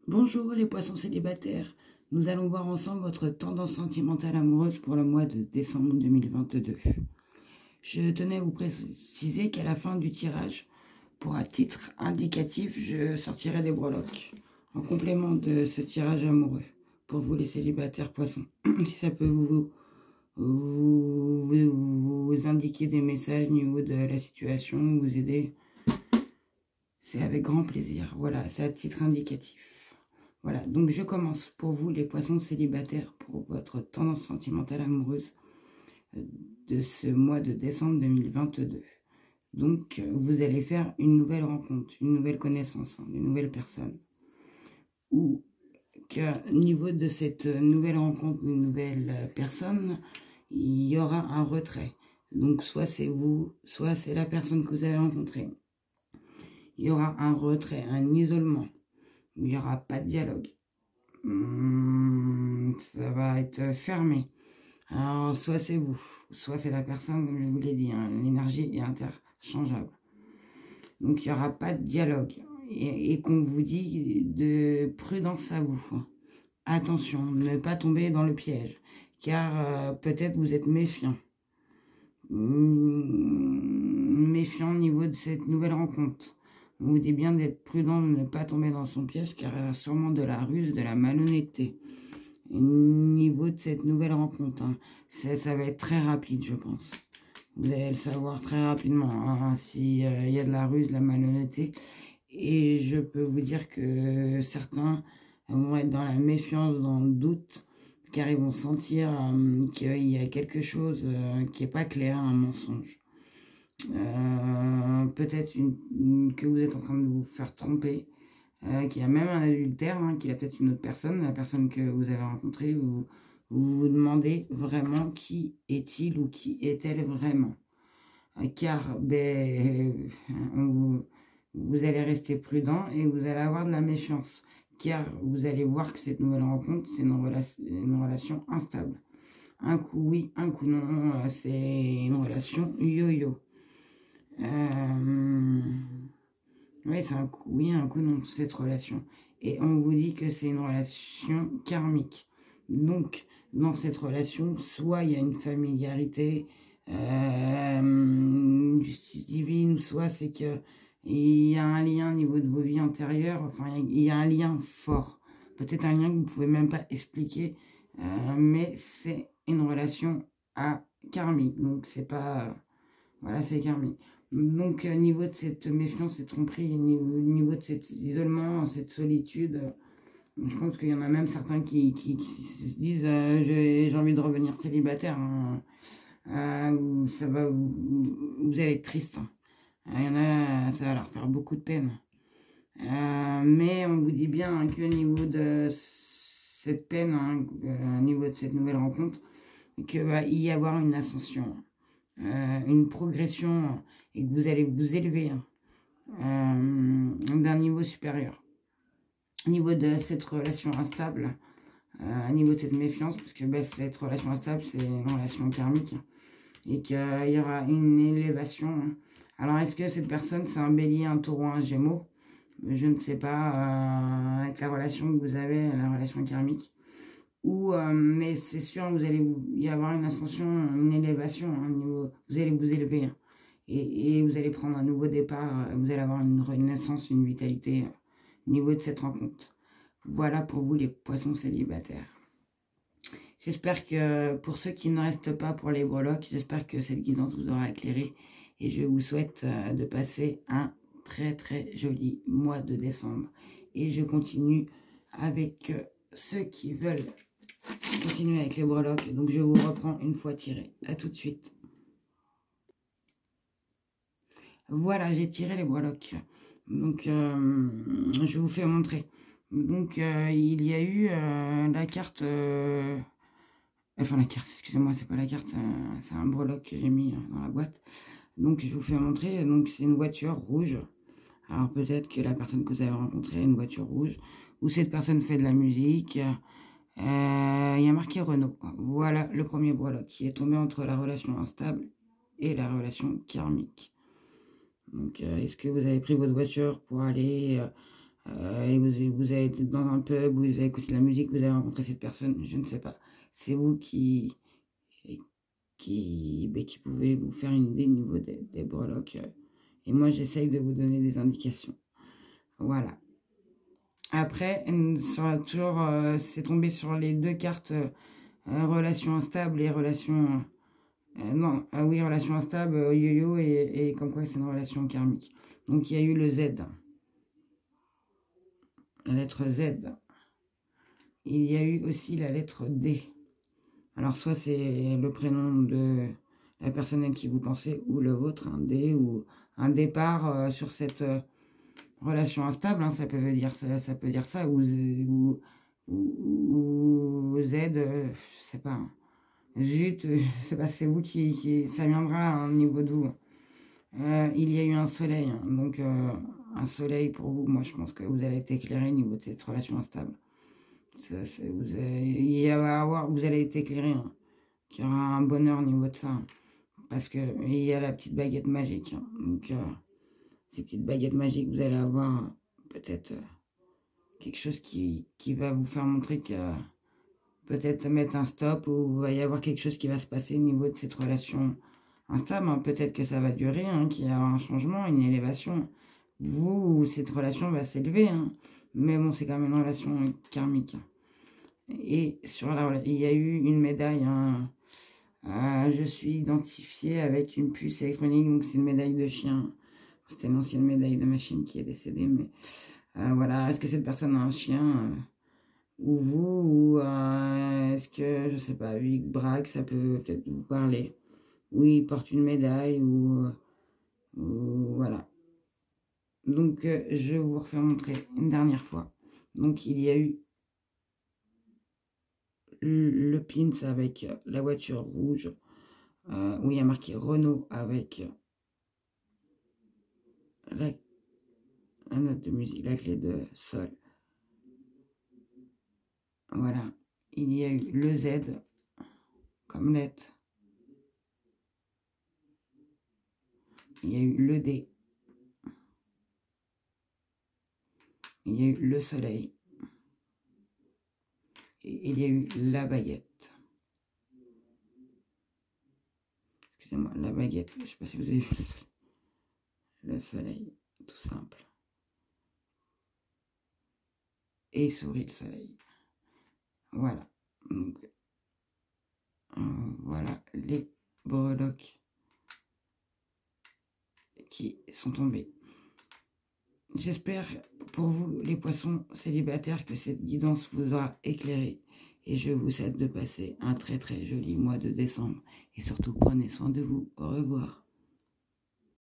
Bonjour les poissons célibataires, nous allons voir ensemble votre tendance sentimentale amoureuse pour le mois de décembre 2022. Je tenais à vous préciser qu'à la fin du tirage, pour un titre indicatif, je sortirai des breloques en complément de ce tirage amoureux pour vous les célibataires poissons. Si ça peut vous indiquer des messages au niveau de la situation, vous aider, c'est avec grand plaisir. Voilà, c'est à titre indicatif. Voilà, donc je commence pour vous les poissons célibataires pour votre tendance sentimentale amoureuse de ce mois de décembre 2022. Donc vous allez faire une nouvelle rencontre, une nouvelle connaissance, une nouvelle personne. Ou qu'au niveau de cette nouvelle rencontre, une nouvelle personne, il y aura un retrait. Donc soit c'est vous, soit c'est la personne que vous avez rencontrée. Il y aura un retrait, un isolement. Il n'y aura pas de dialogue. Ça va être fermé. Alors, soit c'est vous, soit c'est la personne, comme je vous l'ai dit, l'énergie est interchangeable. Donc, il n'y aura pas de dialogue. Et qu'on vous dit de prudence à vous. Attention, ne pas tomber dans le piège. Car peut-être vous êtes méfiant. Méfiant au niveau de cette nouvelle rencontre. On vous dit bien d'être prudent, de ne pas tomber dans son piège, car il y a sûrement de la ruse, de la malhonnêteté. Au niveau de cette nouvelle rencontre, ça va être très rapide, je pense. Vous allez le savoir très rapidement, s'il y a de la ruse, de la malhonnêteté. Et je peux vous dire que certains vont être dans la méfiance, dans le doute, car ils vont sentir qu'il y a quelque chose qui n'est pas clair, un mensonge. Peut-être que vous êtes en train de vous faire tromper, qu'il y a même un adultère, qu'il y a peut-être une autre personne, la personne que vous avez rencontrée, vous vous demandez vraiment qui est-il ou qui est-elle vraiment. Car vous allez rester prudent et vous allez avoir de la méfiance, car vous allez voir que cette nouvelle rencontre, c'est une relation instable. Un coup oui, un coup non, c'est une relation yo-yo. Oui, c'est un coup oui, un coup non, cette relation. Et on vous dit que c'est une relation karmique. Donc, dans cette relation, soit il y a une familiarité, une justice divine, ou soit c'est que il y a un lien au niveau de vos vies antérieures, enfin, il y a un lien fort. Peut-être un lien que vous ne pouvez même pas expliquer, mais c'est une relation karmique. Donc, c'est pas... Voilà, c'est karmique. Donc, au niveau de cette méfiance, cette tromperie, au niveau de cet isolement, cette solitude, je pense qu'il y en a même certains qui se disent j'ai envie de revenir célibataire. Vous allez être triste. Il y en a, ça va leur faire beaucoup de peine. Mais on vous dit bien qu'au niveau de cette peine, au niveau de cette nouvelle rencontre, qu'il va y avoir une ascension. Une progression et que vous allez vous élever d'un niveau supérieur. Au niveau de cette relation instable, au niveau de cette méfiance, parce que cette relation instable, c'est une relation karmique, et qu'il y aura une élévation. Alors, est-ce que cette personne, c'est un bélier, un taureau, un gémeaux? Je ne sais pas, avec la relation que vous avez, la relation karmique. Mais c'est sûr, vous allez y avoir une ascension, une élévation, vous allez vous élever et vous allez prendre un nouveau départ, vous allez avoir une renaissance, une vitalité au niveau de cette rencontre. Voilà pour vous les poissons célibataires. J'espère que pour ceux qui ne restent pas pour les breloques, j'espère que cette guidance vous aura éclairé et je vous souhaite de passer un très très joli mois de décembre. Et je continue avec ceux qui veulent continuer avec les breloques. Donc je vous reprends une fois tiré. À tout de suite. Voilà, j'ai tiré les breloques. Donc je vous fais montrer. Donc il y a eu la carte... enfin la carte, excusez-moi, c'est pas la carte, c'est un breloque que j'ai mis dans la boîte. Donc je vous fais montrer. Donc c'est une voiture rouge. Alors peut-être que la personne que vous avez rencontrée a une voiture rouge. Ou cette personne fait de la musique. Il y a marqué Renault. Voilà le premier breloque qui est tombé entre la relation instable et la relation karmique. Donc, est-ce que vous avez pris votre voiture pour aller et vous avez été dans un pub, vous avez écouté de la musique, vous avez rencontré cette personne, je ne sais pas. C'est vous qui pouvez vous faire une idée au niveau des breloques. Et moi, j'essaye de vous donner des indications. Voilà. Après, c'est tombé sur les deux cartes relations instables et relations... non, oui, relation instable, yo-yo, et comme quoi c'est une relation karmique. Donc, il y a eu le Z. La lettre Z. Il y a eu aussi la lettre D. Alors, soit c'est le prénom de la personne à qui vous pensez, ou le vôtre, un D, ou un départ sur cette relation instable, hein, ça peut dire ça, ou Z, je sais pas, hein. Zut, je sais pas, c'est vous qui ça viendra au niveau de vous. Il y a eu un soleil, hein, donc un soleil pour vous, moi je pense que vous allez être éclairé au niveau de cette relation instable. Vous allez être éclairé, hein, qu'il y aura un bonheur au niveau de ça, hein, parce que il y a la petite baguette magique, hein, donc ces petites baguettes magiques, vous allez avoir peut-être quelque chose qui va vous faire montrer que peut-être mettre un stop, ou il va y avoir quelque chose qui va se passer au niveau de cette relation instable, hein. Peut-être que ça va durer, hein, qu'il y a un changement, une élévation. Cette relation va s'élever, hein. Mais bon, c'est quand même une relation karmique. Et il y a eu une médaille, hein. Je suis identifié avec une puce électronique, donc c'est une médaille de chien. C'était l'ancienne médaille de ma chienne qui est décédée, mais voilà. Est-ce que cette personne a un chien ou vous, ou est-ce que, je sais pas, Vic Braque, ça peut peut-être vous parler. Oui, il porte une médaille, ou voilà. Donc, je vais vous refaire montrer une dernière fois. Donc, il y a eu le pins avec la voiture rouge, où il y a marqué Renault avec la note de musique, la clé de sol. Voilà. Il y a eu le Z comme lettre. Il y a eu le D. Il y a eu le soleil. Et il y a eu la baguette. Excusez-moi, la baguette. Je ne sais pas si vous avez vu le soleil, tout simple. Et sourit le soleil. Voilà. Donc, voilà les breloques qui sont tombés. J'espère pour vous, les poissons célibataires, que cette guidance vous aura éclairé. Et je vous souhaite de passer un très très joli mois de décembre. Et surtout, prenez soin de vous. Au revoir.